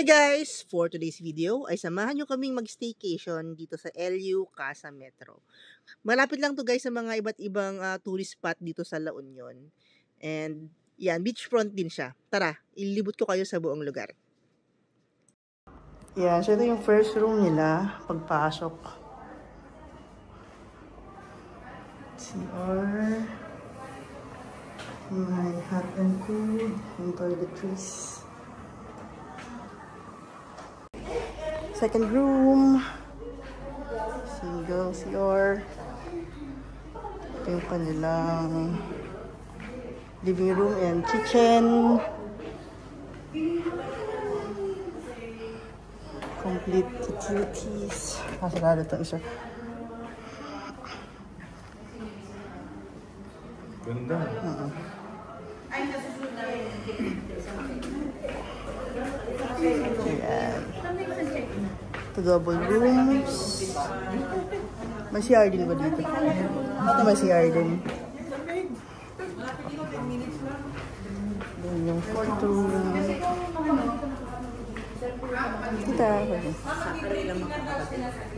Hi guys! For today's video ay samahan nyo kaming mag-staycation dito sa LU Casa Metro. Malapit lang to guys sa mga iba't ibang tourist spot dito sa La Union. And yan, beachfront din siya. Tara, ililibot ko kayo sa buong lugar. Yan, so ito yung first room nila pagpasok. CR. May hot and cold. Yung toiletries. Second room. Single CR. Ito yung kanilang living room and kitchen. Complete utilities. Masarado ito isa. Ganda. Ayan. Ito double rooms. May CR din ba dito? Ito may CR din. Doon yung fourth room. Kita.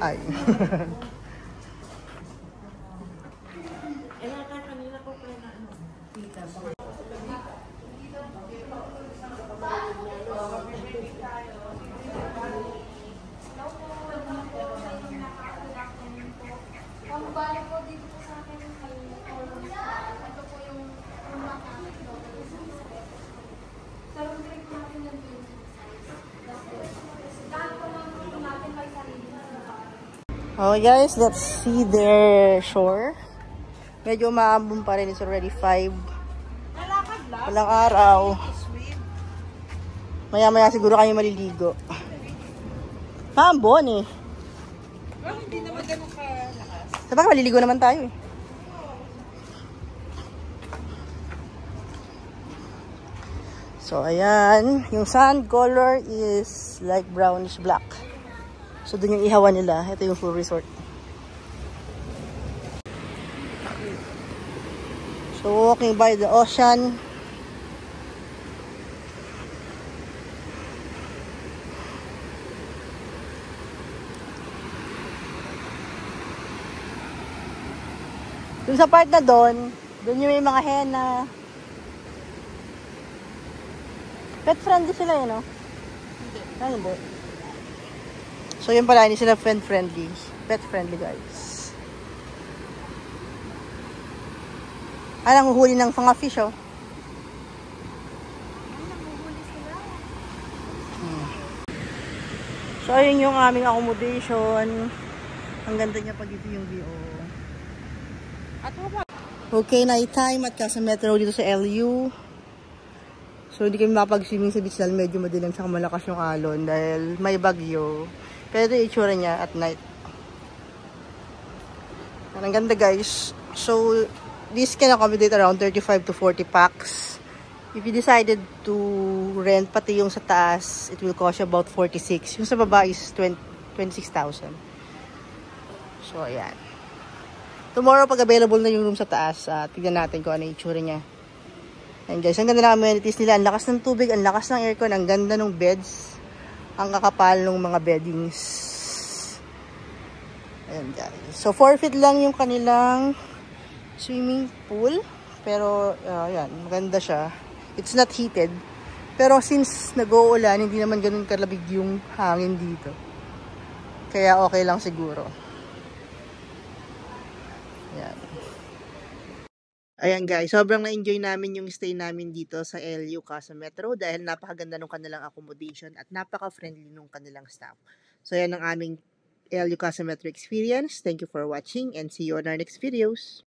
Ay. Oh guys, let's see their shore. Medyo maambon pa rin. It's already 5. Walang araw. Maya-maya siguro kayo maliligo. Maambon eh. Hindi naman ganun kalakas. Sabag maliligo naman tayo eh. So ayan, yung sand color is like brownish black. So dun yung ihawan nila. Ito yung full resort. So walking by the ocean. Dun sa part na dun yung may mga henna. Pet friendly sila yun, no? Hindi. Hindi. So yun pala, hindi sila friendly. Pet friendly guys. Ay, nanguhuli ng mga fish, oh. So ayun yung aming accommodation. Ang ganda niya pag ito yung view. Okay, night time at Casa Metro dito sa LU. So hindi kami mapag-swimming sa beach dahil medyo madilim sa malakas yung alon dahil may bagyo. Pero ito yung itsura niya at night. Ang ganda guys. So this can accommodate around 35 to 40 packs. If you decided to rent pati yung sa taas, it will cost you about 46. Yung sa baba is 26,000. So ayan. Tomorrow pag available na yung room sa taas, tignan natin kung ano yung itsura niya. And guys, ang ganda ng amenities nila. Ang lakas ng tubig, ang lakas ng aircon, ang ganda ng beds. Ang kakapal ng mga beddings. Ayan guys. So 4 feet lang yung kanilang swimming pool. Pero, ayan, maganda siya. It's not heated. Pero since nag-uulan, hindi naman ganun kalabig yung hangin dito. Kaya okay lang siguro. Ayan. Ayan guys, sobrang na-enjoy namin yung stay namin dito sa LU Casa Metro dahil napakaganda ng kanilang accommodation at napaka-friendly ng kanilang staff. So yan ang aming LU Casa Metro experience. Thank you for watching and see you on our next videos.